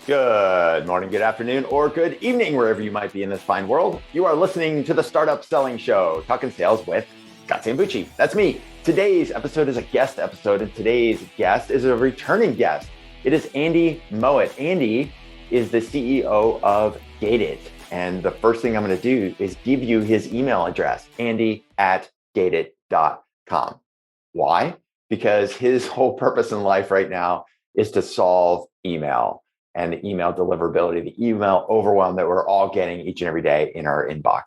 Good morning, good afternoon, or good evening, wherever you might be in this fine world. You are listening to the Startup Selling Show, talking sales with Scott Sambucci. That's me. Today's episode is a guest episode, and today's guest is a returning guest. It is Andy Mowat. Andy is the CEO of Gated. And the first thing I'm going to do is give you his email address, andy@gated.com. Why? Because his whole purpose in life right now is to solve email and the email deliverability, the email overwhelm that we're all getting each and every day in our inbox.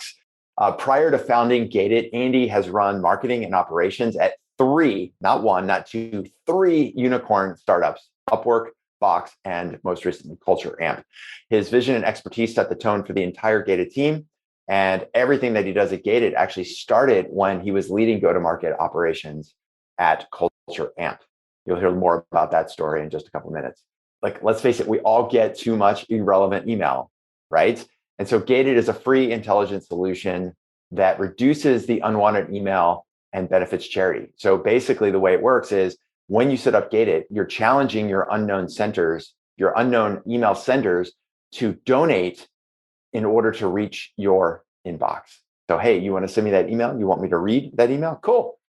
Prior to founding Gated, Andy has run marketing and operations at three, not one, not two, three unicorn startups, Upwork, Box, and most recently, Culture Amp. His vision and expertise set the tone for the entire Gated team. And everything that he does at Gated actually started when he was leading go-to-market operations at Culture Amp. You'll hear more about that story in just a couple of minutes. Like, let's face it, we all get too much irrelevant email, right? And so Gated is a free intelligence solution that reduces the unwanted email and benefits charity. So basically the way it works is when you set up Gated, you're challenging your unknown senders, your unknown email senders to donate in order to reach your inbox. So, hey, you want to send me that email? You want me to read that email? Cool.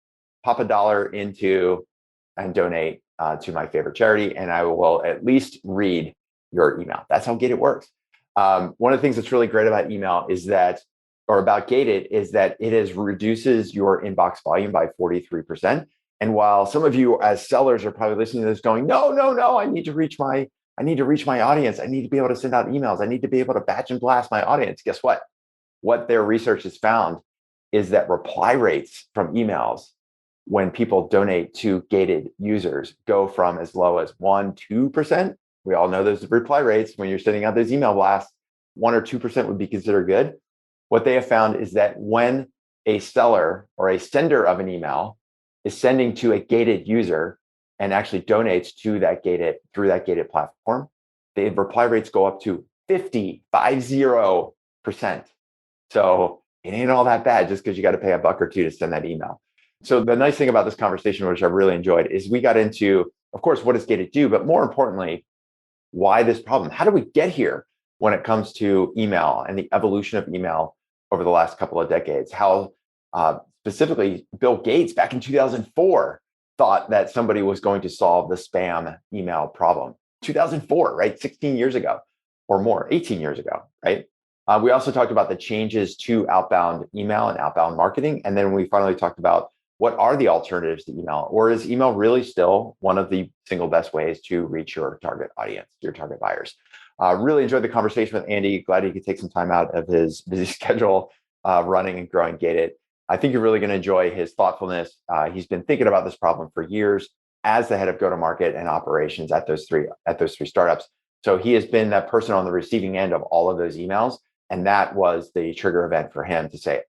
Pop $1 into and donate to my favorite charity, and I will at least read your email. That's how Gated works. One of the things that's really great about email is that, or about Gated, is that it reduces your inbox volume by 43%. And while some of you as sellers are probably listening to this going, no, I need to reach my audience. I need to be able to send out emails. I need to be able to batch and blast my audience. Guess what? What their research has found is that reply rates from emails when people donate to Gated users go from as low as 1-2%. We all know those reply rates when you're sending out those email blasts, 1 or 2% would be considered good. What they have found is that when a seller or a sender of an email is sending to a Gated user and actually donates to that Gated through that Gated platform, the reply rates go up to 50%. So it ain't all that bad just because you got to pay $1 or $2 to send that email. So the nice thing about this conversation, which I really enjoyed, is we got into, of course, what does Gated do, but more importantly, why this problem? How do we get here when it comes to email and the evolution of email over the last couple of decades? How specifically Bill Gates back in 2004 thought that somebody was going to solve the spam email problem. 2004, right? 16 years ago or more, 18 years ago, right? We also talked about the changes to outbound email and outbound marketing. And then we finally talked about what are the alternatives to email? Or is email really still one of the single best ways to reach your target audience, your target buyers? Really enjoyed the conversation with Andy. Glad he could take some time out of his busy schedule running and growing Gated. I think you're really going to enjoy his thoughtfulness. He's been thinking about this problem for years as the head of go-to-market and operations at those three startups. So he has been that person on the receiving end of all of those emails. And that was the trigger event for him to say,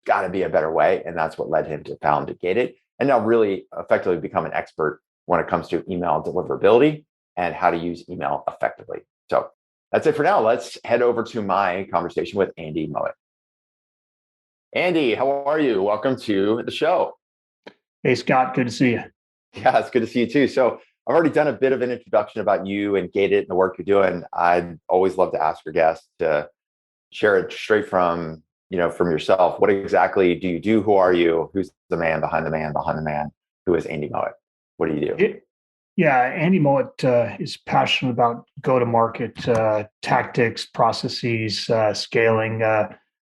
got to be a better way. And that's what led him to found Gated and now really effectively become an expert when it comes to email deliverability and how to use email effectively. So that's it for now. Let's head over to my conversation with Andy Mowat. Andy, how are you? Welcome to the show. Hey, Scott, good to see you. Yeah, it's good to see you too. So I've already done a bit of an introduction about you and Gated and the work you're doing. I'd always love to ask your guests to share it straight from yourself. What exactly do you do? Who are you? Who's the man behind the man behind the man? Who is Andy Mowat? What do you do? Yeah, Andy Mowat is passionate about go-to-market tactics, processes, scaling.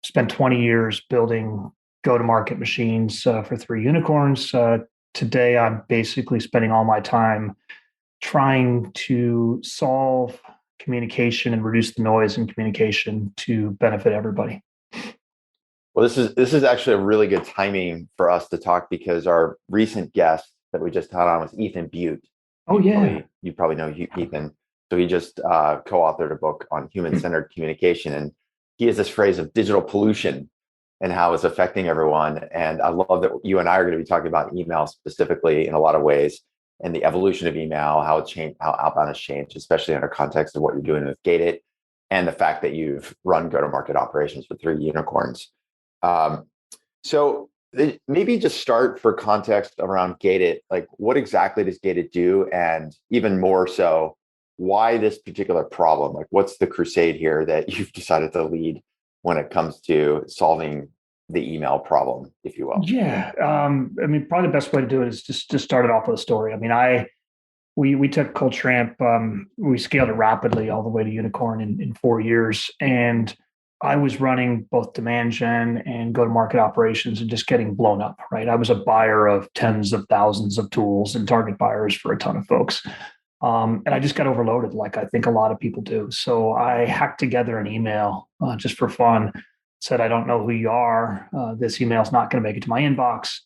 Spent 20 years building go-to-market machines for three unicorns. Today, I'm basically spending all my time trying to solve communication and reduce the noise in communication to benefit everybody. Well, this is actually a really good timing for us to talk because our recent guest that we just had on was Ethan Butte. Oh, yeah. You probably know Ethan. So he just co-authored a book on human-centered communication. And he has this phrase of digital pollution and how it's affecting everyone. And I love that you and I are going to be talking about email specifically in a lot of ways and the evolution of email, how outbound has changed, especially in the context of what you're doing with Gated and the fact that you've run go-to-market operations for three unicorns. So maybe just start for context around Gated, like what exactly does Gated do? And even more so, why this particular problem? Like, what's the crusade here that you've decided to lead when it comes to solving the email problem, if you will? Yeah. I mean, probably the best way to do it is just start it off with a story. I mean, we took Culture Amp, we scaled it rapidly all the way to unicorn in 4 years. And I was running both demand gen and go to market operations and just getting blown up, right? I was a buyer of tens of thousands of tools and target buyers for a ton of folks. And I just got overloaded, like I think a lot of people do. So I hacked together an email just for fun, said, I don't know who you are. This email is not going to make it to my inbox.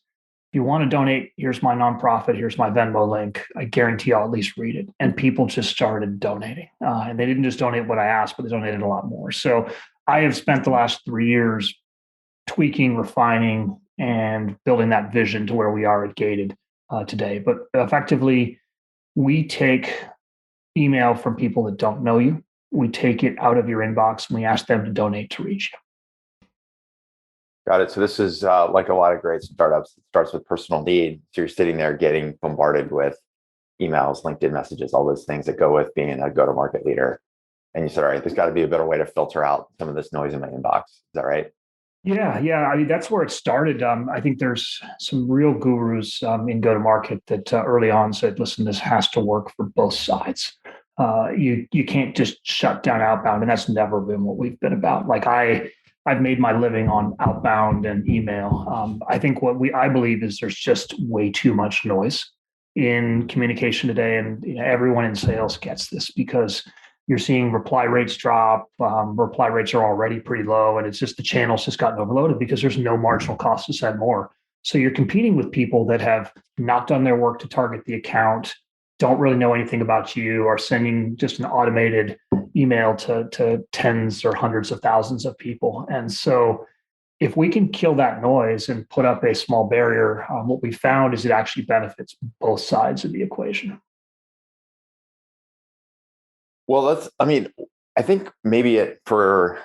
If you want to donate, here's my nonprofit, here's my Venmo link. I guarantee I'll at least read it. And people just started donating. And they didn't just donate what I asked, but they donated a lot more. So I have spent the last 3 years tweaking, refining, and building that vision to where we are at Gated today. But effectively, we take email from people that don't know you. We take it out of your inbox and we ask them to donate to reach you. Got it. So this is like a lot of great startups. It starts with personal need. So you're sitting there getting bombarded with emails, LinkedIn messages, all those things that go with being a go-to-market leader. And you said, all right, there's got to be a better way to filter out some of this noise in my inbox. Is that right? Yeah. I mean, that's where it started. I think there's some real gurus in go-to-market that early on said, listen, this has to work for both sides. You can't just shut down outbound, and that's never been what we've been about. Like I've made my living on outbound and email. I think I believe is there's just way too much noise in communication today, and everyone in sales gets this because you're seeing reply rates drop. Reply rates are already pretty low, and it's just the channel's just gotten overloaded because there's no marginal cost to send more. So you're competing with people that have not done their work to target the account, don't really know anything about you, are sending just an automated email to tens or hundreds of thousands of people. And so if we can kill that noise and put up a small barrier, what we found is it actually benefits both sides of the equation. Well, I think maybe for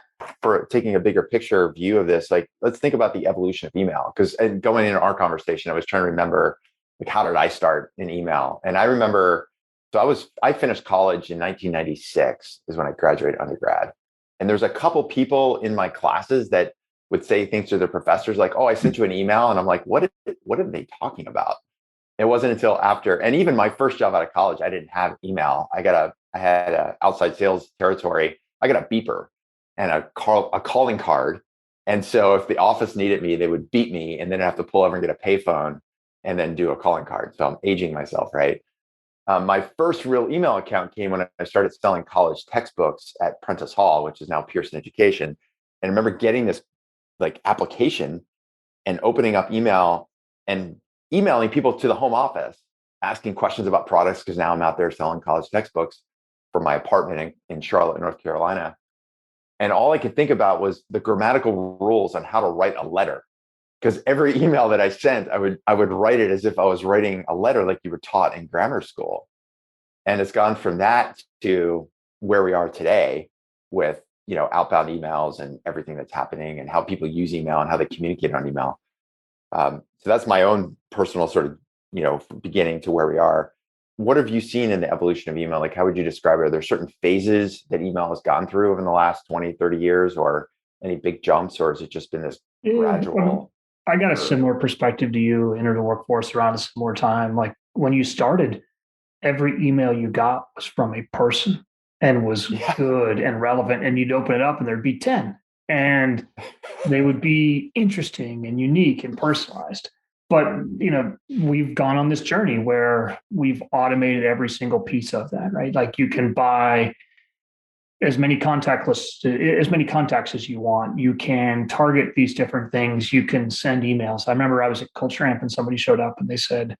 taking a bigger picture view of this, like let's think about the evolution of email. Because and going into our conversation, I was trying to remember like how did I start in email? And I remember, so I finished college in 1996 is when I graduated undergrad. And there's a couple people in my classes that would say things to their professors like, "Oh, I sent you an email," and I'm like, "What are they talking about?" It wasn't until after, and even my first job out of college, I didn't have email. I had a outside sales territory. I got a beeper and a calling card. And so if the office needed me, they would beat me and then I have to pull over and get a payphone and then do a calling card. So I'm aging myself, right? My first real email account came when I started selling college textbooks at Prentice Hall, which is now Pearson Education. And I remember getting this like application and opening up email and emailing people to the home office, asking questions about products, because now I'm out there selling college textbooks for my apartment in Charlotte, North Carolina. And all I could think about was the grammatical rules on how to write a letter. Because every email that I sent, I would write it as if I was writing a letter like you were taught in grammar school. And it's gone from that to where we are today with outbound emails and everything that's happening and how people use email and how they communicate on email. So that's my own personal sort of beginning to where we are. What have you seen in the evolution of email? Like, how would you describe it? Are there certain phases that email has gone through over the last 20, 30 years, or any big jumps, or has it just been this gradual? I got a similar perspective to you, entered the workforce around a similar time. Like when you started, every email you got was from a person and was good and relevant. And you'd open it up and there'd be 10 and they would be interesting and unique and personalized. But, we've gone on this journey where we've automated every single piece of that, right? Like you can buy as many contacts as you want. You can target these different things. You can send emails. I remember I was at Culture Amp and somebody showed up and they said,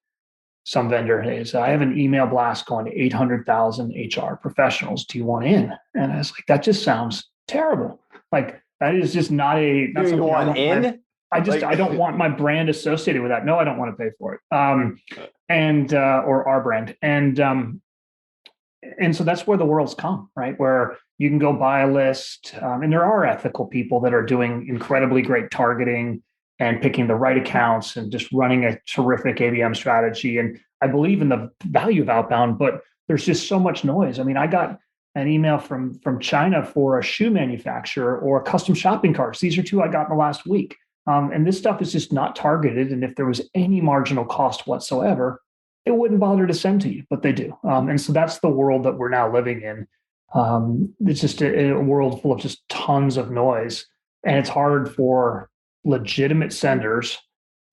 some vendor, "Hey, so I have an email blast going to 800,000 HR professionals. Do you want in?" And I was like, that just sounds terrible. Like that is just not a. Do you want in? I don't want my brand associated with that. No, I don't want to pay for it. Or our brand. And so that's where the world's come, right? Where you can go buy a list. And there are ethical people that are doing incredibly great targeting and picking the right accounts and just running a terrific ABM strategy. And I believe in the value of outbound, but there's just so much noise. I mean, I got an email from China for a shoe manufacturer or custom shopping carts. These are two I got in the last week. And this stuff is just not targeted. And if there was any marginal cost whatsoever, it wouldn't bother to send to you, but they do. And so that's the world that we're now living in. It's just a world full of just tons of noise. And it's hard for legitimate senders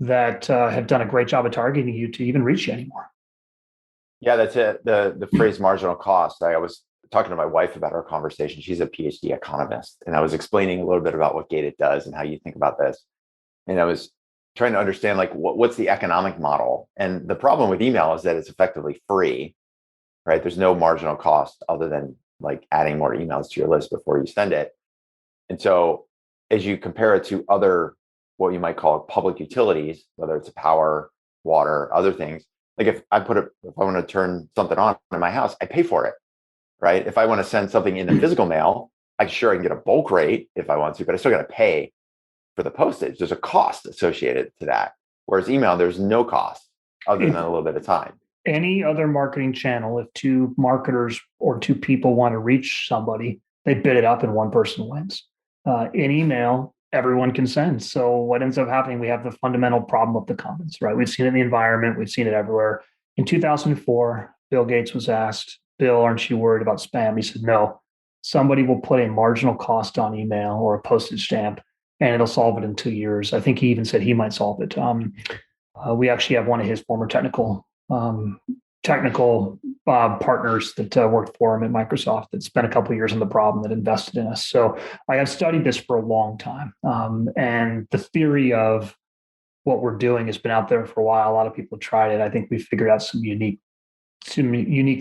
that have done a great job of targeting you to even reach you anymore. Yeah, that's it. The phrase marginal cost. I was talking to my wife about our conversation. She's a PhD economist, and I was explaining a little bit about what Gated does and how you think about this. And I was trying to understand like what's the economic model. And the problem with email is that it's effectively free, right? There's no marginal cost other than like adding more emails to your list before you send it. And so as you compare it to other, what you might call public utilities, whether it's power, water, other things, like if I want to turn something on in my house, I pay for it, right? If I want to send something in the physical mail, I can get a bulk rate if I want to, but I still got to pay for the postage. There's a cost associated to that. Whereas email, there's no cost other than a little bit of time. Any other marketing channel, if two marketers or two people want to reach somebody, they bid it up and one person wins. In email, everyone can send. So what ends up happening, we have the fundamental problem of the commons, right? We've seen it in the environment. We've seen it everywhere. In 2004, Bill Gates was asked, Bill, aren't you worried about spam? He said, no, somebody will put a marginal cost on email or a postage stamp and it'll solve it in 2 years. I think he even said he might solve it. We actually have one of his former technical partners that worked for him at Microsoft that spent a couple of years on the problem that invested in us. So I have studied this for a long time. And the theory of what we're doing has been out there for a while. A lot of people have tried it. I think we figured out some unique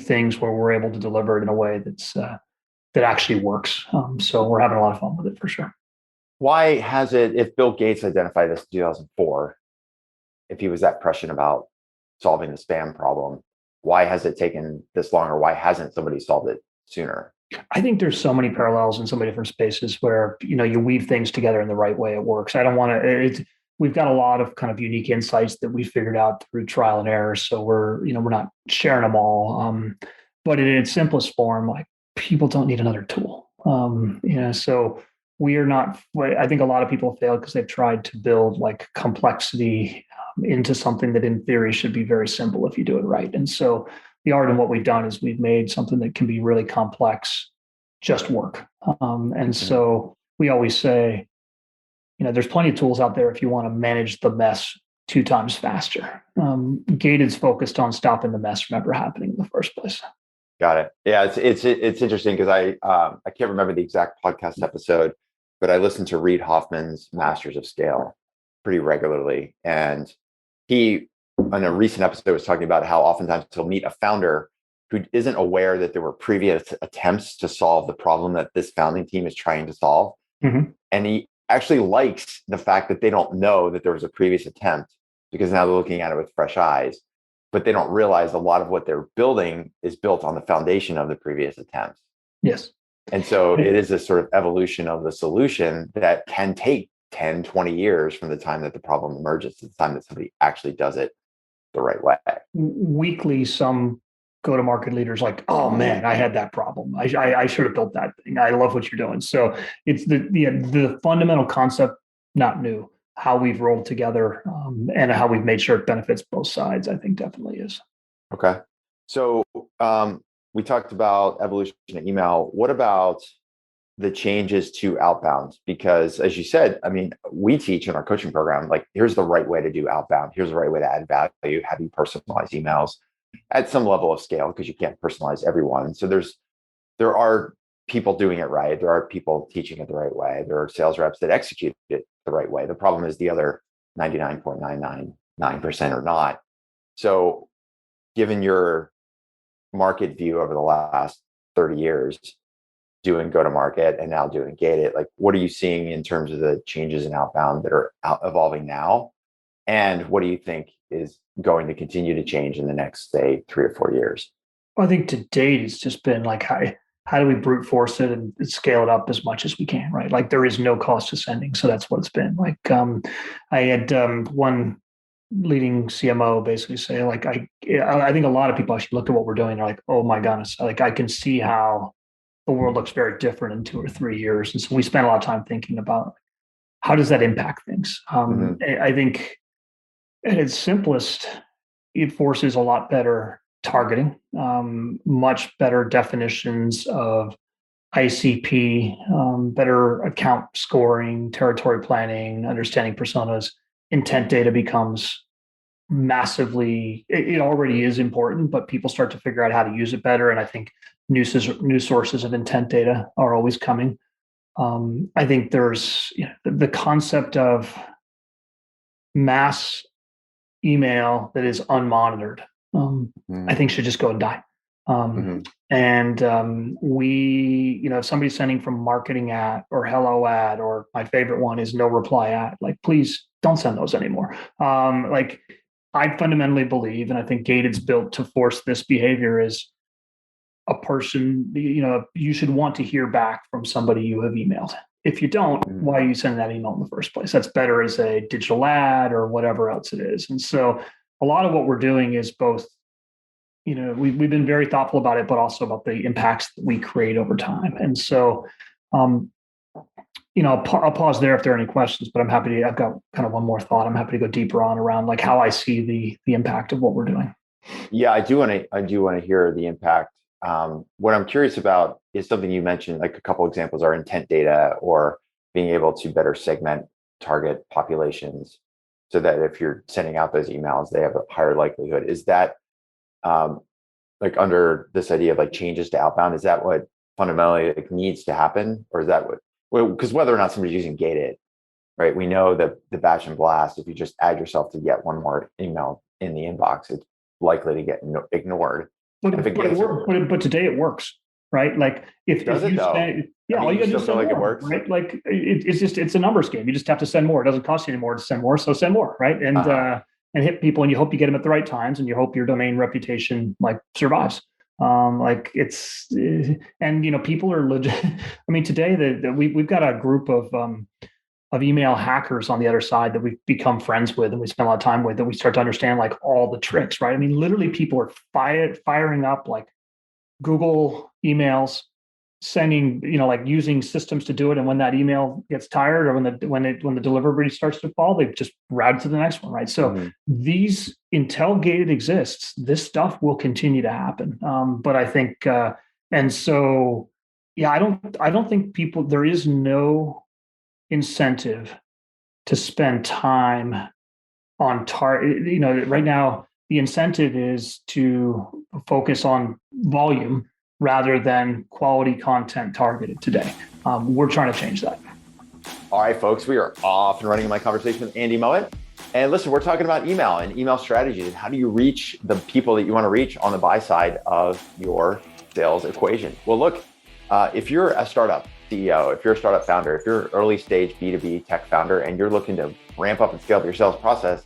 things where we're able to deliver it in a way that actually works. So we're having a lot of fun with it for sure. Why has it, if Bill Gates identified this in 2004, if he was that prescient about solving the spam problem, why has it taken this long, or why hasn't somebody solved it sooner? I think there's so many parallels in so many different spaces where, you weave things together in the right way, it works. I don't want to, we've got a lot of kind of unique insights that we figured out through trial and error. So we're not sharing them all. But in its simplest form, like people don't need another tool. So we are not, I think a lot of people fail because they've tried to build like complexity into something that in theory should be very simple if you do it right. And so the art in what we've done is we've made something that can be really complex just work. And so we always say, there's plenty of tools out there if you want to manage the mess 2 times faster. Gated's focused on stopping the mess from ever happening in the first place. Got it. Yeah, it's interesting because I can't remember the exact podcast episode, but I listened to Reid Hoffman's Masters of Scale pretty regularly, and he, on a recent episode, was talking about how oftentimes he'll meet a founder who isn't aware that there were previous attempts to solve the problem that this founding team is trying to solve, and he actually likes the fact that they don't know that there was a previous attempt because now they're looking at it with fresh eyes. But they don't realize a lot of what they're building is built on the foundation of the previous attempts. Yes. And so it is a sort of evolution of the solution that can take 10, 20 years from the time that the problem emerges to the time that somebody actually does it the right way. Weekly, some go-to-market leaders like, oh man, I had that problem. I should have built that thing. I love what you're doing. So it's the fundamental concept, not new. How we've rolled together and how we've made sure it benefits both sides, I think definitely is. Okay. So we talked about evolution of email. What about the changes to outbound? Because as you said, I mean, we teach in our coaching program, like, here's the right way to do outbound. Here's the right way to add value, have you personalize emails at some level of scale, because you can't personalize everyone. So there are people doing it right. There are people teaching it the right way. There are sales reps that execute it the right way. The problem is the other 99.999% are not. So given your market view over the last 30 years, doing go-to-market and now doing Gated, like, what are you seeing in terms of the changes in outbound that are evolving now? And what do you think is going to continue to change in the next, say, 3 or 4 years? Well, I think to date, it's just been like, how do we brute force it and scale it up as much as we can, right? Like, there is no cost to sending. So that's what it's been. Like, I had one leading CMO basically say, like, I think a lot of people actually look at what we're doing. They're like, oh my goodness, like I can see how the world looks very different in 2 or 3 years. And so we spent a lot of time thinking about how does that impact things. Mm-hmm. I think at its simplest, it forces a lot better targeting, much better definitions of ICP, better account scoring, territory planning, understanding personas. Intent data becomes massively, it already is important, but people start to figure out how to use it better. And I think new sources of intent data are always coming. I think there's the concept of mass email that is unmonitored, I think should just go and die. Mm-hmm. If somebody's sending from marketing at or hello at, or my favorite one is no reply at, like, please don't send those anymore. Like, I fundamentally believe, and I think Gated's built to force this behavior, is a person, you should want to hear back from somebody you have emailed. If you don't, why are you sending that email in the first place? That's better as a digital ad or whatever else it is. And so a lot of what we're doing is both, we've been very thoughtful about it, but also about the impacts that we create over time. And so, I'll pause there if there are any questions, but I've got kind of one more thought. I'm happy to go deeper on around like how I see the impact of what we're doing. Yeah, I do want to hear the impact. What I'm curious about is something you mentioned, like a couple examples are intent data or being able to better segment target populations so that if you're sending out those emails, they have a higher likelihood. Is that like under this idea of like changes to outbound, is that what fundamentally like needs to happen? Or is that because whether or not somebody's using Gated, right? We know that the batch and blast, if you just add yourself to yet one more email in the inbox, it's likely to get ignored. But today it works, right? Like if you say, yeah, all you got to do is send more, right? Like it's a numbers game. You just have to send more. It doesn't cost you any more to send more, so send more, right? And hit people, and you hope you get them at the right times, and you hope your domain reputation like survives. People are legit. I mean, today we've got a group of email hackers on the other side that we've become friends with and we spend a lot of time with, that we start to understand like all the tricks, right? I mean, literally people are firing up like Google emails, sending, like using systems to do it. And when that email gets tired, or when the delivery starts to fall, they just route to the next one, right? So these, until Gated exists, this stuff will continue to happen. But I think, and so, yeah, I don't think there is no incentive to spend time on target. Right now the incentive is to focus on volume rather than quality content targeted today. We're trying to change that. All right, folks, we are off and running in my conversation with Andy Mowat. And listen, we're talking about email and email strategies and how do you reach the people that you want to reach on the buy side of your sales equation. Well, look, if you're a startup CEO, if you're a startup founder, if you're an early stage B2B tech founder, and you're looking to ramp up and scale up your sales process,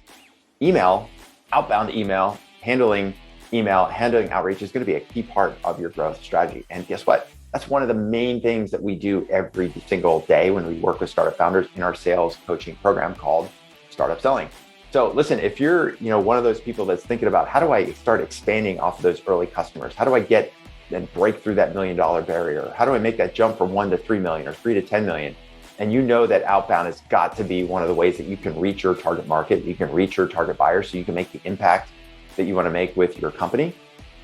outbound email, handling outreach is going to be a key part of your growth strategy. And guess what? That's one of the main things that we do every single day when we work with startup founders in our sales coaching program called Startup Selling. So listen, if you're one of those people that's thinking about how do I start expanding off of those early customers? How do I get and break through that $1 million barrier? How do I make that jump from 1 to 3 million or 3 to 10 million? And that outbound has got to be one of the ways that you can reach your target market, you can reach your target buyers so you can make the impact that you want to make with your company,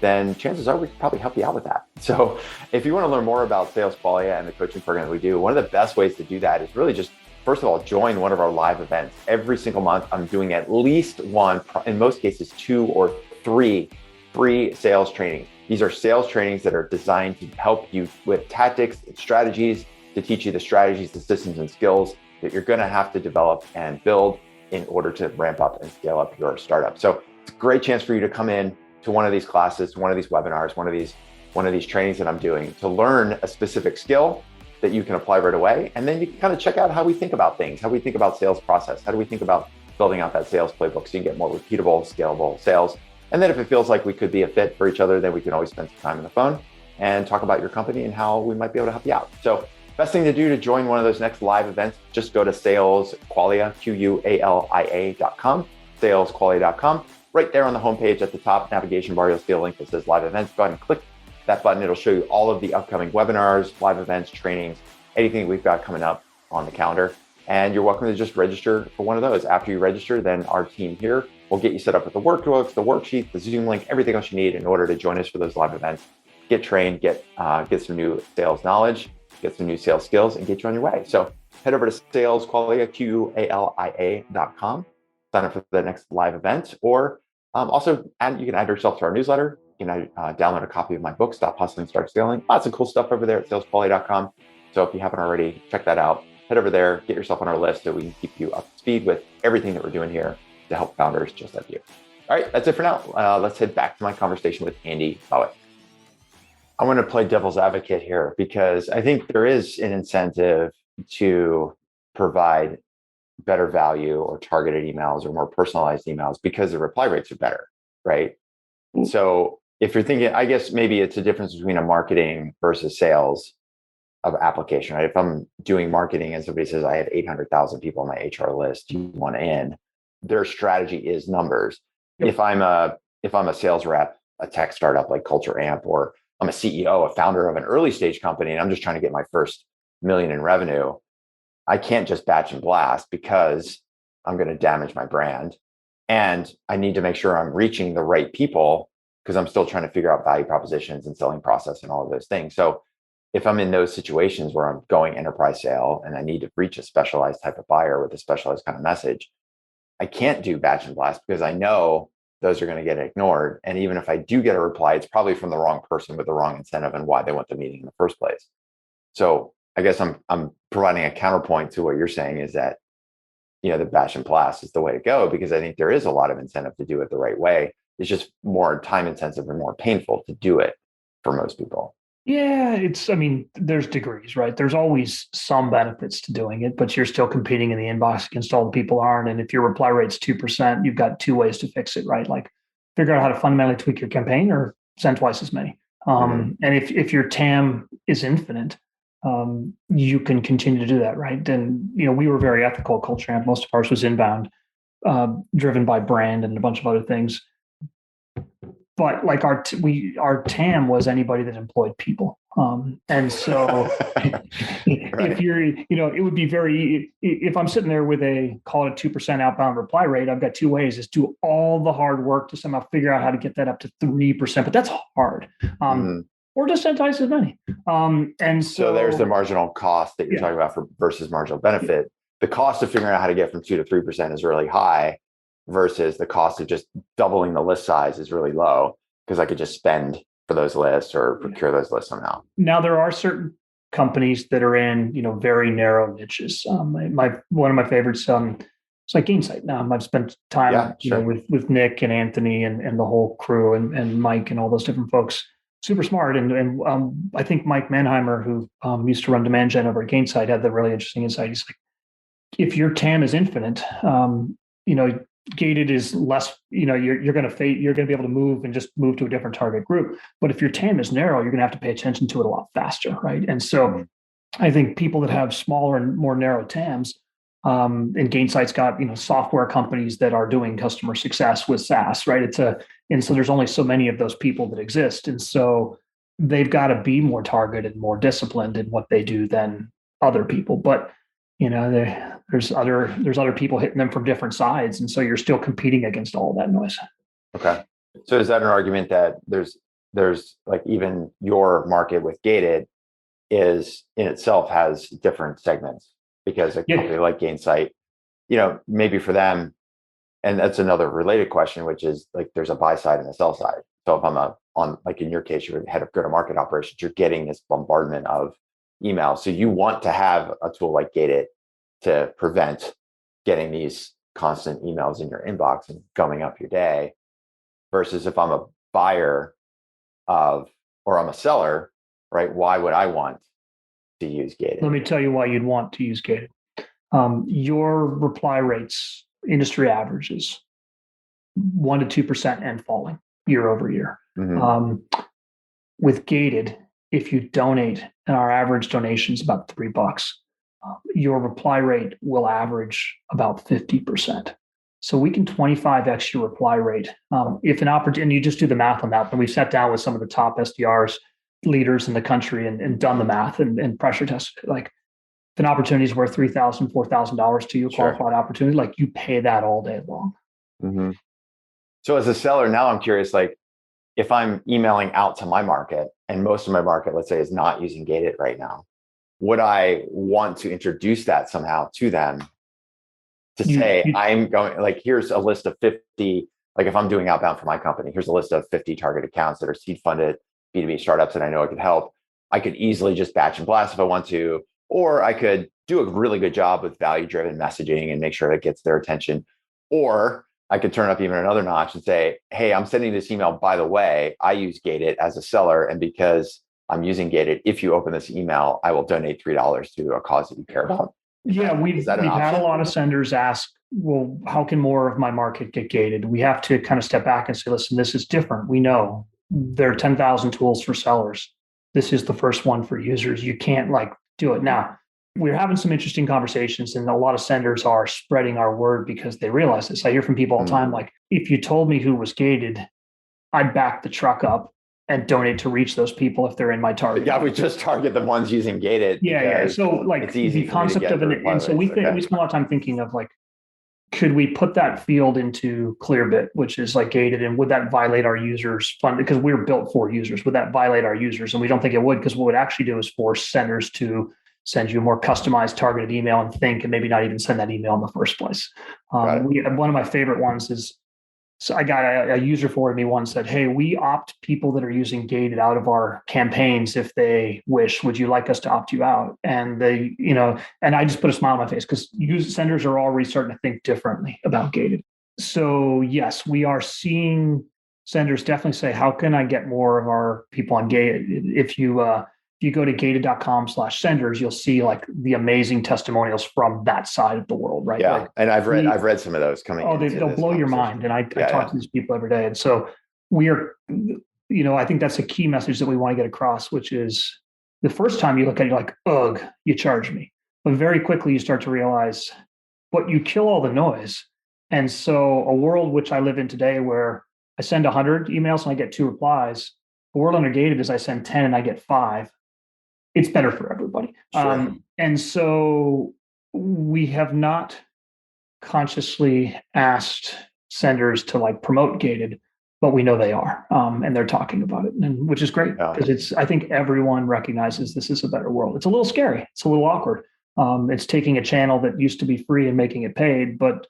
then chances are we can probably help you out with that. So if you want to learn more about Sales Qualia and the coaching program that we do, one of the best ways to do that is really just, first of all, join one of our live events. Every single month, I'm doing at least one, in most cases, 2 or 3 free sales trainings. These are sales trainings that are designed to help you with tactics and strategies, to teach you the strategies, the systems and skills that you're going to have to develop and build in order to ramp up and scale up your startup. So it's a great chance for you to come in to one of these classes, one of these webinars, one of these trainings that I'm doing to learn a specific skill that you can apply right away. And then you can kind of check out how we think about things, how we think about sales process, how do we think about building out that sales playbook so you can get more repeatable, scalable sales. And then if it feels like we could be a fit for each other, then we can always spend some time on the phone and talk about your company and how we might be able to help you out. So best thing to do to join one of those next live events, just go to salesqualia.com salesquality.com. Right there on the homepage at the top navigation bar, you'll see a link that says live events. Go ahead and click that button. It'll show you all of the upcoming webinars, live events, trainings, anything we've got coming up on the calendar. And you're welcome to just register for one of those. After you register, then our team here will get you set up with the workbooks, the worksheets, the Zoom link, everything else you need in order to join us for those live events. Get trained, get some new sales knowledge, get some new sales skills, and get you on your way. So head over to salesqualia, QUALIA.com, sign up for the next live event, or also you can add yourself to our newsletter. You can download a copy of my book, Stop Hustling, Start Scaling. Lots of cool stuff over there at salesqualia.com. So if you haven't already, check that out. Head over there, get yourself on our list so we can keep you up to speed with everything that we're doing here to help founders just like you. All right, that's it for now. Let's head back to my conversation with Andy Mowat. I want to play devil's advocate here because I think there is an incentive to provide better value or targeted emails or more personalized emails because the reply rates are better, right? So if you're thinking, I guess maybe it's a difference between a marketing versus sales of application, right? If I'm doing marketing and somebody says, I have 800,000 people on my HR list, you want in, their strategy is numbers. Yep. If I'm a sales rep, a tech startup like Culture Amp, or I'm a CEO, a founder of an early stage company, and I'm just trying to get my first million in revenue, I can't just batch and blast because I'm going to damage my brand. And I need to make sure I'm reaching the right people because I'm still trying to figure out value propositions and selling process and all of those things. So if I'm in those situations where I'm going enterprise sale and I need to reach a specialized type of buyer with a specialized kind of message, I can't do batch and blast because I know those are going to get ignored. And even if I do get a reply, it's probably from the wrong person with the wrong incentive and why they want the meeting in the first place. So I guess I'm providing a counterpoint to what you're saying is that, the batch and blast is the way to go, because I think there is a lot of incentive to do it the right way. It's just more time intensive and more painful to do it for most people. Yeah, there's degrees, right? There's always some benefits to doing it, but you're still competing in the inbox against all the people aren't. And if your reply rate's 2%, you've got two ways to fix it, right? Like figure out how to fundamentally tweak your campaign or send twice as many. And if your TAM is infinite, you can continue to do that, right? And, we were very ethical at Culture Amp. Most of ours was inbound, driven by brand and a bunch of other things. But like our TAM was anybody that employed people. And so right. If you're, it would be if I'm sitting there with call it a 2% outbound reply rate, I've got two ways: is do all the hard work to somehow figure out how to get that up to 3%, but that's hard. Or just send twice as many. And so there's the marginal cost that you're talking about versus marginal benefit. The cost of figuring out how to get from 2 to 3% is really high, versus the cost of just doubling the list size is really low because I could just spend for those lists or procure those lists somehow. Now there are certain companies that are in, very narrow niches. One of my favorites, it's like Gainsight. Now I've spent time, with Nick and Anthony and the whole crew and Mike and all those different folks. Super smart. And I think Mike Manheimer, who used to run demand gen over at Gainsight, had the really interesting insight. He's like, if your TAM is infinite, gated is less, you're going to be able to move and just move to a different target group. But if your TAM is narrow, you're going to have to pay attention to it a lot faster, right? And so I think people that have smaller and more narrow TAMs, and Gainsight's got, software companies that are doing customer success with SaaS, right? And so there's only so many of those people that exist. And so they've got to be more targeted, more disciplined in what they do than other people. But there's other people hitting them from different sides, and so you're still competing against all that noise. Okay, so is that an argument that there's like even your market with gated is in itself has different segments, because a company like Gainsight, maybe for them, and that's another related question, which is like there's a buy side and a sell side. So if I'm on like in your case, you're the head of go-to-market operations, you're getting this bombardment of email. So you want to have a tool like Gated to prevent getting these constant emails in your inbox and gumming up your day, versus if I'm a buyer or I'm a seller, right? Why would I want to use Gated? Let me tell you why you'd want to use Gated. Your reply rates, industry averages, 1% to 2% and falling year over year. With Gated, if you donate, and our average donation is about $3, your reply rate will average about 50%. So we can 25x your reply rate. If an opportunity, and you just do the math on that, and we've sat down with some of the top SDRs, leaders in the country, and done the math and pressure tested. Like, if an opportunity is worth $3,000, $4,000 to you, a qualified opportunity, like you pay that all day long. Mm-hmm. So as a seller, now I'm curious, like if I'm emailing out to my market and most of my market, let's say, is not using Gated right now, would I want to introduce that somehow to them to say, I'm going, like, here's a list of 50, like if I'm doing outbound for my company, here's a list of 50 target accounts that are seed funded B2B startups that I know I could help. I could easily just batch and blast if I want to, or I could do a really good job with value-driven messaging and make sure it gets their attention. Or I could turn up even another notch and say, hey, I'm sending this email. By the way, I use Gated as a seller. And because I'm using Gated, if you open this email, I will donate $3 to a cause that you care about. Yeah, we've had a lot of senders ask, well, how can more of my market get gated? We have to kind of step back and say, listen, this is different. We know there are 10,000 tools for sellers. This is the first one for users. You can't like do it now. We're having some interesting conversations, and a lot of senders are spreading our word because they realize this. I hear from people all the time, like, if you told me who was gated, I'd back the truck up and donate to reach those people if they're in my target. Yeah, we just target the ones using Gated. Yeah. So like it's easy the concept of it. And so we spend a lot of time thinking of like, could we put that field into Clearbit, which is like gated, and would that violate our users' fund? Because we're built for users. Would that violate our users? And we don't think it would, because what it would actually do is force senders to send you a more customized targeted email and think, and maybe not even send that email in the first place. One of my favorite ones is, so I got a user forwarded me one, said, hey, we opt people that are using Gated out of our campaigns if they wish. Would you like us to opt you out? And they, and I just put a smile on my face, because senders are already starting to think differently about Gated. So yes, we are seeing senders definitely say, how can I get more of our people on Gated? If you go to gated.com/senders, you'll see like the amazing testimonials from that side of the world, right? Yeah, like, and I've read some of those coming. Oh, they'll blow your mind, and I talk to these people every day, and so we are. I think that's a key message that we want to get across, which is the first time you look at it, you're like, ugh, you charge me, but very quickly you start to realize, but you kill all the noise, and so a world which I live in today, where I send 100 emails and I get 2 replies. The world under Gated is I send 10 and I get 5. It's better for everybody. Sure. And so we have not consciously asked senders to like promote Gated, but we know they are, and they're talking about it, and which is great, because I think everyone recognizes this is a better world. It's a little scary. It's a little awkward. It's taking a channel that used to be free and making it paid, but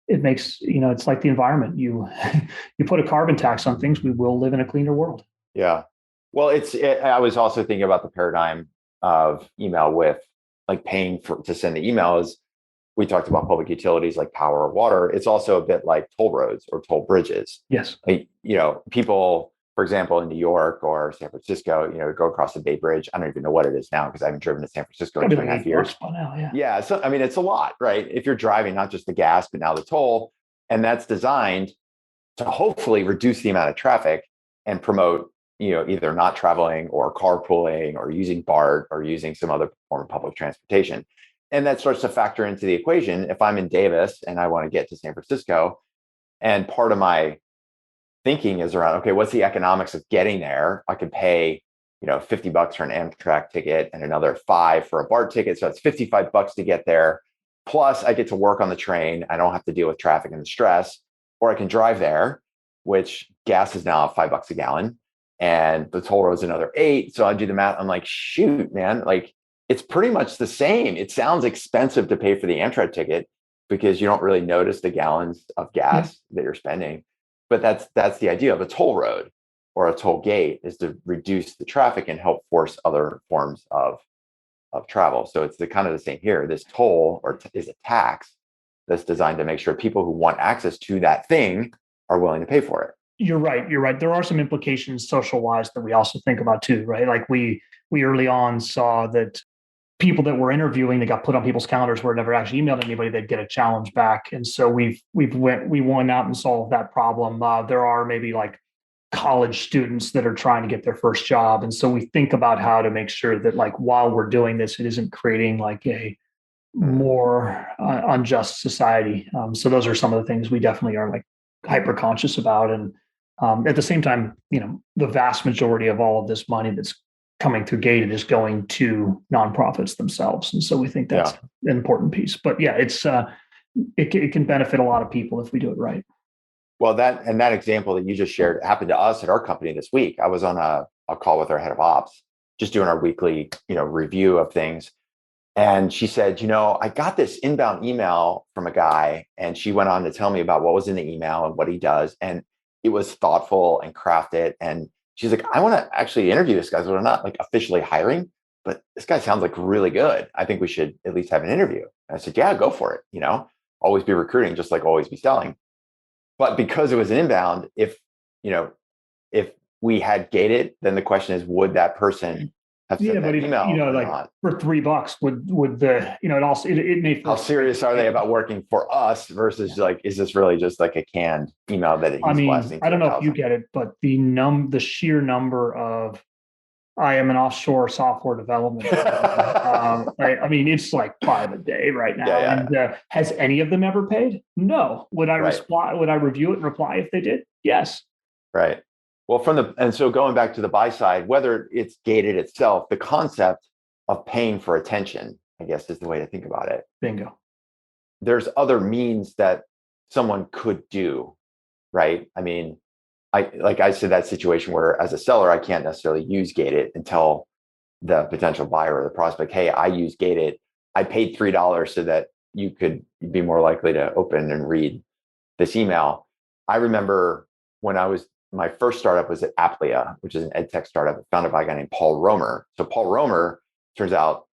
it makes, it's like the environment. You put a carbon tax on things, we will live in a cleaner world. Yeah. Well, I was also thinking about the paradigm of email with like paying to send the emails. We talked about public utilities like power or water. It's also a bit like toll roads or toll bridges. Yes. Like, people, for example, in New York or San Francisco, go across the Bay Bridge. I don't even know what it is now, because I haven't driven to San Francisco in 2.5 years. Now, yeah. So, I mean, it's a lot, right? If you're driving, not just the gas, but now the toll, and that's designed to hopefully reduce the amount of traffic and promote, either not traveling or carpooling or using BART or using some other form of public transportation. And that starts to factor into the equation. If I'm in Davis and I want to get to San Francisco, and part of my thinking is around, okay, what's the economics of getting there? I could pay, $50 for an Amtrak ticket and another $5 for a BART ticket. So it's $55 to get there. Plus I get to work on the train. I don't have to deal with traffic and the stress, or I can drive there, which gas is now $5 a gallon. And the toll road's another $8. So I do the math. I'm like, shoot, man, like it's pretty much the same. It sounds expensive to pay for the Amtrak ticket because you don't really notice the gallons of gas that you're spending. But that's the idea of a toll road or a toll gate, is to reduce the traffic and help force other forms of travel. So it's kind of the same here. This toll is a tax that's designed to make sure people who want access to that thing are willing to pay for it. You're right. There are some implications social-wise that we also think about too, right? Like we early on saw that people that were interviewing, that got put on people's calendars, were never actually emailed anybody, they'd get a challenge back. And so we went out and solved that problem. There are maybe like college students that are trying to get their first job. And so we think about how to make sure that, like, while we're doing this, it isn't creating like a more unjust society. So those are some of the things we definitely are like hyper conscious about. And at the same time, the vast majority of all of this money that's coming through Gated is going to nonprofits themselves. And so we think that's Yeah. an important piece. But yeah, it can benefit a lot of people if we do it right. Well, that example that you just shared happened to us at our company this week. I was on a call with our head of ops, just doing our weekly, review of things. And she said, I got this inbound email from a guy, and she went on to tell me about what was in the email and what he does. And it was thoughtful and crafted. And she's like, I want to actually interview this guy. So we're not like officially hiring, but this guy sounds like really good. I think we should at least have an interview. And I said, yeah, go for it. Always be recruiting, just like always be selling. But because it was an inbound, if we had Gated, then the question is, would that person have sent that email or like not? for $3 would the, it also, it may. How serious are they about working for us versus like, is this really just like a canned email that he's blasting? I don't know if you get it, but the sheer number of, I am an offshore software development. It's like 5 a day right now. Yeah. And has any of them ever paid? No. Would I reply? Would I review it and reply if they did? Yes. Right. Well, and so going back to the buy side, whether it's Gated itself, the concept of paying for attention, I guess, is the way to think about it. Bingo. There's other means that someone could do, right? I said, that situation where as a seller, I can't necessarily use Gated and tell the potential buyer or the prospect, hey, I use Gated. I paid $3 so that you could be more likely to open and read this email. I remember when my first startup was at Applia, which is an ed tech startup founded by a guy named Paul Romer. So Paul Romer, turns out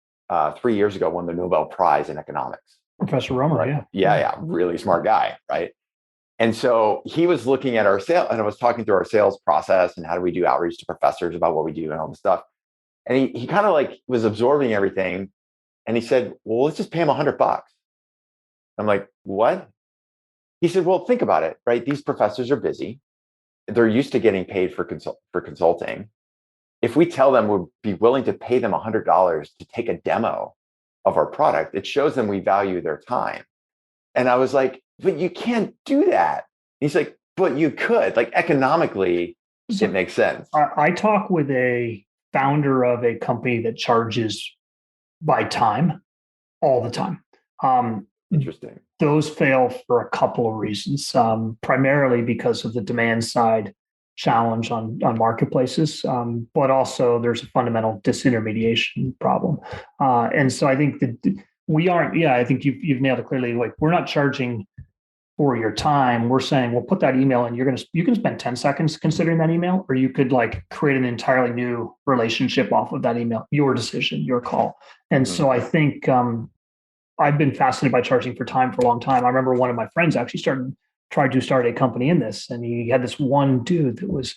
3 years ago, won the Nobel Prize in economics. Professor Romer, right? Yeah. Really smart guy, right? And so he was looking at our sales, and I was talking through our sales process and how do we do outreach to professors about what we do and all this stuff. And he kind of like was absorbing everything. And he said, well, let's just pay him $100. I'm like, what? He said, well, think about it, right? These professors are busy. They're used to getting paid for consulting. If we tell them we'd be willing to pay them $100 to take a demo of our product, it shows them we value their time. And I was like, but you can't do that. He's like, but you could, like economically, it makes sense. I talk with a founder of a company that charges by time all the time. Interesting. Those fail for a couple of reasons, primarily because of the demand side challenge on marketplaces, but also there's a fundamental disintermediation problem. And so I think that we aren't, I think you've nailed it clearly. Like, we're not charging for your time. We're saying, well, put that email in. You can spend 10 seconds considering that email, or you could like create an entirely new relationship off of that email. Your decision, your call. And so I think I've been fascinated by charging for time for a long time. I remember one of my friends actually tried to start a company in this, and he had this one dude that was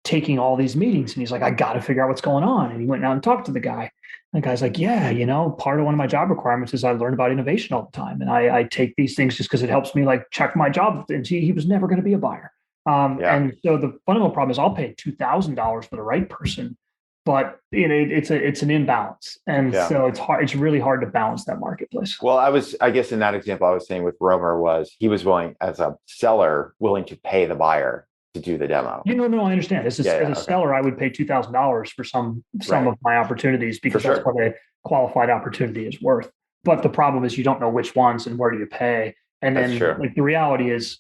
taking all these meetings, and he's like, I got to figure out what's going on. And he went out and talked to the guy. And the guy's like, yeah, part of one of my job requirements is I learn about innovation all the time. And I take these things just because it helps me like check my job. And he was never going to be a buyer. And so the fundamental problem is I'll pay $2,000 for the right person, but it's an imbalance. And so it's hard. It's really hard to balance that marketplace. Well, I guess in that example I was saying with Romer was he was willing, as a seller, willing to pay the buyer to do the demo. No, I understand. As a seller, I would pay $2,000 for some of my opportunities because that's what a qualified opportunity is worth. But the problem is you don't know which ones and where do you pay. And then like the reality is,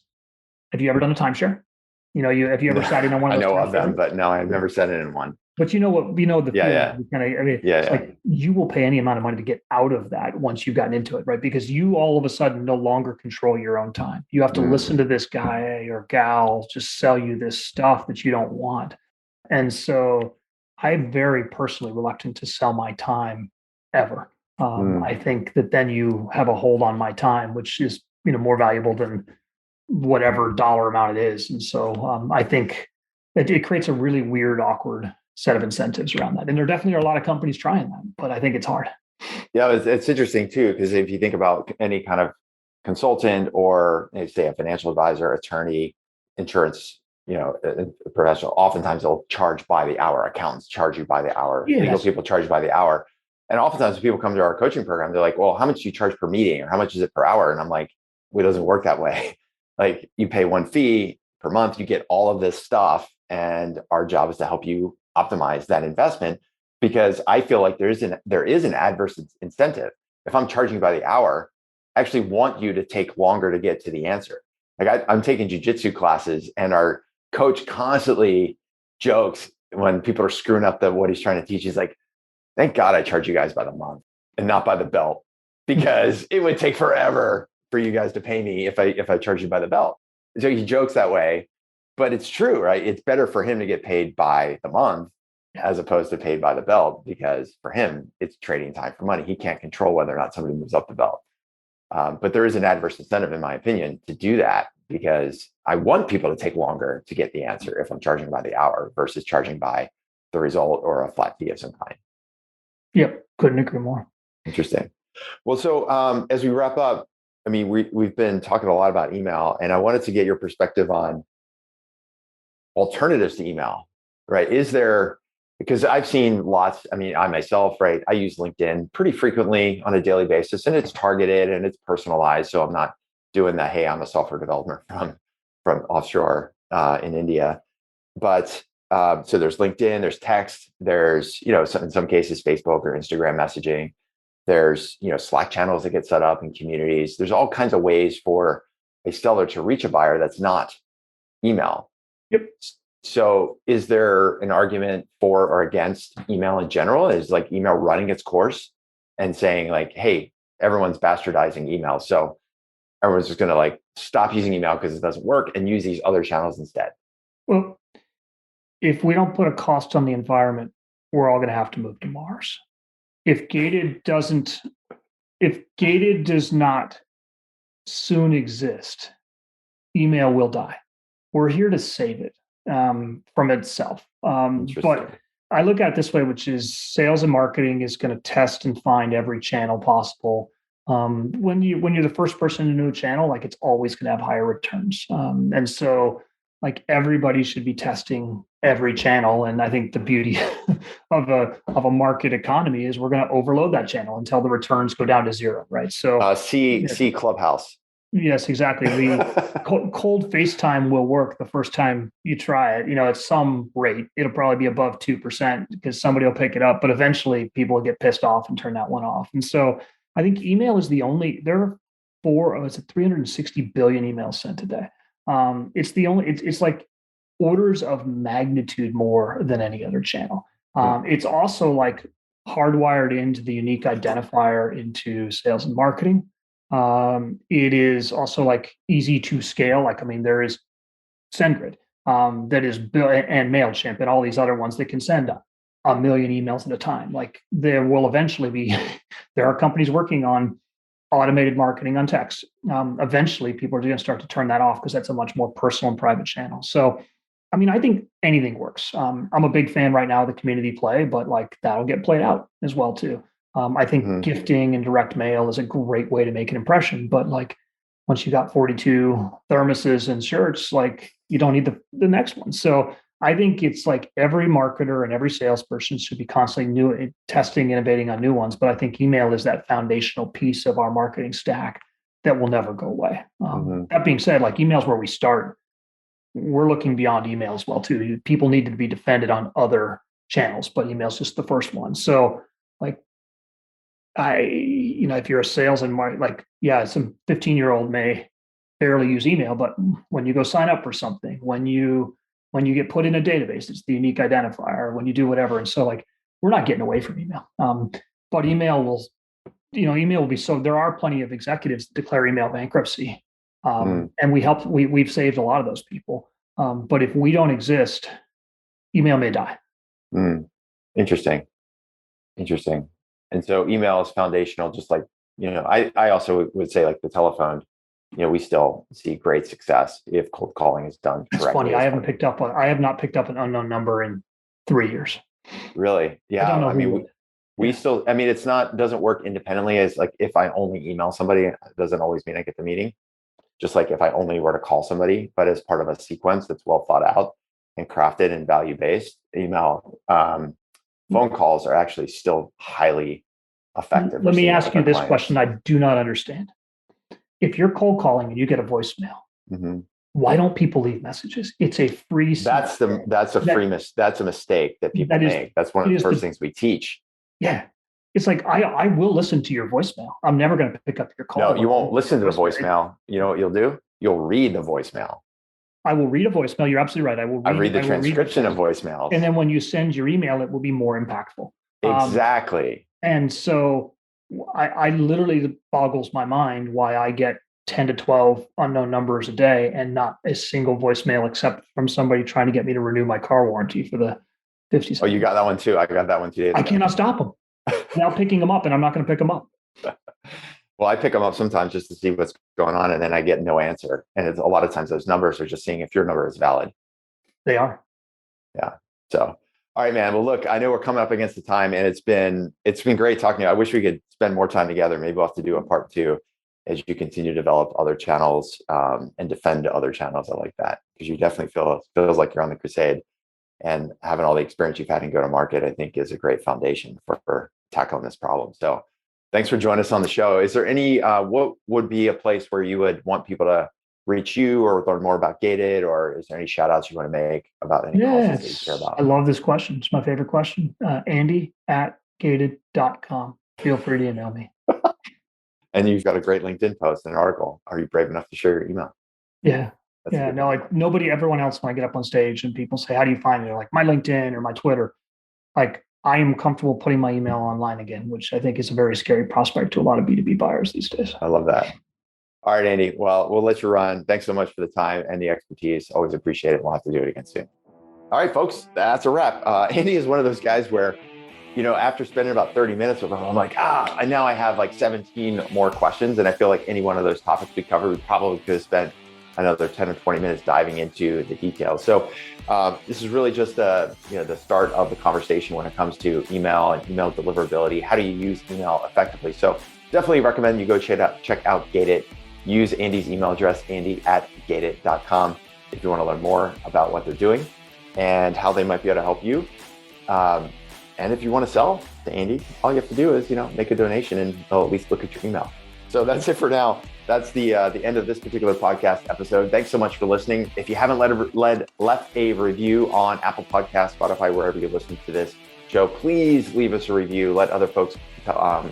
have you ever done a timeshare? Have you ever sat in on one of those? I know of them, but no, I've never sat in one. But the like you will pay any amount of money to get out of that once you've gotten into it, right? Because you all of a sudden no longer control your own time. You have to listen to this guy or gal just sell you this stuff that you don't want. And so I'm very personally reluctant to sell my time ever. I think that then you have a hold on my time, which is more valuable than whatever dollar amount it is. And so I think that it creates a really weird, awkward set of incentives around that. And there definitely are a lot of companies trying that, but I think it's hard. Yeah, it's interesting too, because if you think about any kind consultant or say a financial advisor, attorney, insurance, professional, oftentimes they'll charge by the hour. Accountants charge you by the hour. Legal people charge you by the hour. And oftentimes when people come to our coaching program, they're like, well, how much do you charge per meeting or how much is it per hour? And I'm like, well, it doesn't work that way. Like you pay one fee per month, you get all of this stuff. And our job is to help you optimize that investment because I feel like there is an adverse incentive. If I'm charging by the hour, I actually want you to take longer to get to the answer. Like I'm taking jujitsu classes and our coach constantly jokes when people are screwing up what he's trying to teach. He's like, thank God I charge you guys by the month and not by the belt because it would take forever for you guys to pay me if I charge you by the belt. So he jokes that way, but it's true, right? It's better for him to get paid by the month as opposed to paid by the belt because for him, it's trading time for money. He can't control whether or not somebody moves up the belt. But there is an adverse incentive, in my opinion, to do that because I want people to take longer to get the answer if I'm charging by the hour versus charging by the result or a flat fee of some kind. Yep, couldn't agree more. Interesting. Well, so as we wrap up, I mean, we've been talking a lot about email, and I wanted to get your perspective on alternatives to email, right? Is there, because I've seen lots, I mean, I myself, right, I use LinkedIn pretty frequently on a daily basis, and it's targeted and it's personalized. So I'm not doing that, hey, I'm a software developer from offshore in India. But so there's LinkedIn, there's text, there's, in some cases, Facebook or Instagram messaging. There's, Slack channels that get set up in communities. There's all kinds of ways for a seller to reach a buyer that's not email. Yep. So is there an argument for or against email in general? Is like email running its course and saying like, hey, everyone's bastardizing email. So everyone's just going to like stop using email because it doesn't work and use these other channels instead. Well, if we don't put a cost on the environment, we're all going to have to move to Mars. If gated does not soon exist, email will die. We're here to save it from itself. But I look at it this way, which is sales and marketing is going to test and find every channel possible. When you're the first person in a new channel, like it's always going to have higher returns. And so like everybody should be testing every channel. And I think the beauty of a market economy is we're going to overload that channel until the returns go down to zero, right? So see Clubhouse. Yes, exactly. The cold FaceTime will work the first time you try it. At some rate, it'll probably be above 2% because somebody will pick it up, but eventually people will get pissed off and turn that one off. And so I think email is there are it's 360 billion emails sent today. It's like orders of magnitude more than any other channel. It's also like hardwired into the unique identifier into sales and marketing. It is also like easy to scale. Like, I mean, there is SendGrid that is and MailChimp and all these other ones that can send a million emails at a time. Like there will eventually be, there are companies working on automated marketing on text. Eventually people are going to start to turn that off because that's a much more personal and private channel. So, I mean, I think anything works. I'm a big fan right now of the community play, but like that'll get played out as well too. I think gifting and direct mail is a great way to make an impression, but like once you got 42 thermoses and shirts, like you don't need the next one. So I think it's like every marketer and every salesperson should be constantly testing, innovating on new ones. But I think email is that foundational piece of our marketing stack that will never go away. That being said, like email is where we start. We're looking beyond email as well too. People need to be defended on other channels, but email is just the first one. So like if you're a sales and some 15-year-old may barely use email, but when you go sign up for something, when you get put in a database, it's the unique identifier, when you do whatever. And so like, we're not getting away from email. But email will be, so there are plenty of executives that declare email bankruptcy. And we've saved a lot of those people. But if we don't exist, email may die. Interesting. And so email is foundational, just like, I also would say like the telephone, we still see great success if cold calling is done correctly. It's funny. I have not picked up an unknown number in 3 years. Really? Yeah. I mean, we still, I mean, doesn't work independently as like, if I only email somebody, it doesn't always mean I get the meeting. Just like if I only were to call somebody, but as part of a sequence that's well thought out and crafted and value-based, email, phone calls are actually still highly effective. Let me ask you this question I do not understand. If you're cold calling and you get a voicemail, why don't people leave messages? It's a free. That's a mistake that people make. That's one of the first things we teach. Yeah. It's like, I will listen to your voicemail. I'm never going to pick up your call. No, you won't listen to the voicemail. You know what you'll do? You'll read the voicemail. I will read a voicemail. You're absolutely right. I read the transcription of voicemails. And then when you send your email, it will be more impactful. Exactly. And so I literally, it boggles my mind why I get 10 to 12 unknown numbers a day and not a single voicemail except from somebody trying to get me to renew my car warranty for the 50 seconds. Oh, you got that one too. I got that one 2 days ago. I cannot stop them. Now picking them up, and I'm not going to pick them up. Well, I pick them up sometimes just to see what's going on, and then I get no answer. And it's a lot of times those numbers are just seeing if your number is valid. They are. Yeah. So, all right, man. Well, look, I know we're coming up against the time, and it's been great talking to you. I wish we could spend more time together. Maybe we'll have to do a part 2 as you continue to develop other channels and defend other channels. I like that because you definitely feels like you're on the crusade, and having all the experience you've had in go-to-market, I think, is a great foundation for tackling this problem. So thanks for joining us on the show. Is there any, what would be a place where you would want people to reach you or learn more about Gated, or is there any shout outs you want to make about any causes that you care about? I love this question. It's my favorite question. Andy@gated.com. Feel free to email me. And you've got a great LinkedIn post and an article. Are you brave enough to share your email? Yeah. No, like everyone else, when I get up on stage and people say, how do you find it? They're like, my LinkedIn or my Twitter. Like, I am comfortable putting my email online again, which I think is a very scary prospect to a lot of B2B buyers these days. I love that. All right, Andy. Well, we'll let you run. Thanks so much for the time and the expertise. Always appreciate it. We'll have to do it again soon. All right, folks, that's a wrap. Andy is one of those guys where, after spending about 30 minutes with him, I'm like, and now I have like 17 more questions. And I feel like any one of those topics we covered, we probably could have spent another 10 or 20 minutes diving into the details. So this is really just the start of the conversation when it comes to email and email deliverability. How do you use email effectively? So definitely recommend you go check out Gated. Use Andy's email address, andy@gated.com, if you want to learn more about what they're doing and how they might be able to help you. And if you want to sell to Andy, all you have to do is, make a donation and they'll at least look at your email. So that's it for now. That's the end of this particular podcast episode. Thanks so much for listening. If you haven't left a review on Apple Podcasts, Spotify, wherever you're listening to this show, please leave us a review. Let other folks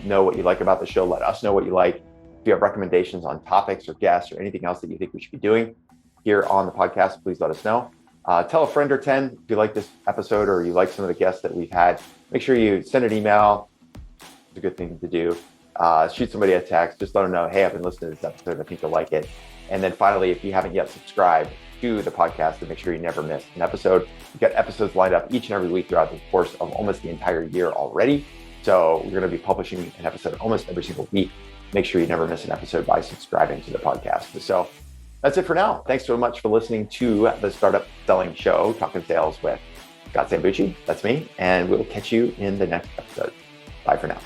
know what you like about the show. Let us know what you like. If you have recommendations on topics or guests or anything else that you think we should be doing here on the podcast, please let us know. Tell a friend or 10 if you like this episode or you like some of the guests that we've had. Make sure you send an email. It's a good thing to do. Shoot somebody a text. Just let them know, hey, I've been listening to this episode. I think you'll like it. And then finally, if you haven't yet subscribed to the podcast, to make sure you never miss an episode. We've got episodes lined up each and every week throughout the course of almost the entire year already. So we're going to be publishing an episode almost every single week. Make sure you never miss an episode by subscribing to the podcast. So that's it for now. Thanks so much for listening to the Startup Selling Show, Talking Sales with Scott Sambucci. That's me. And we'll catch you in the next episode. Bye for now.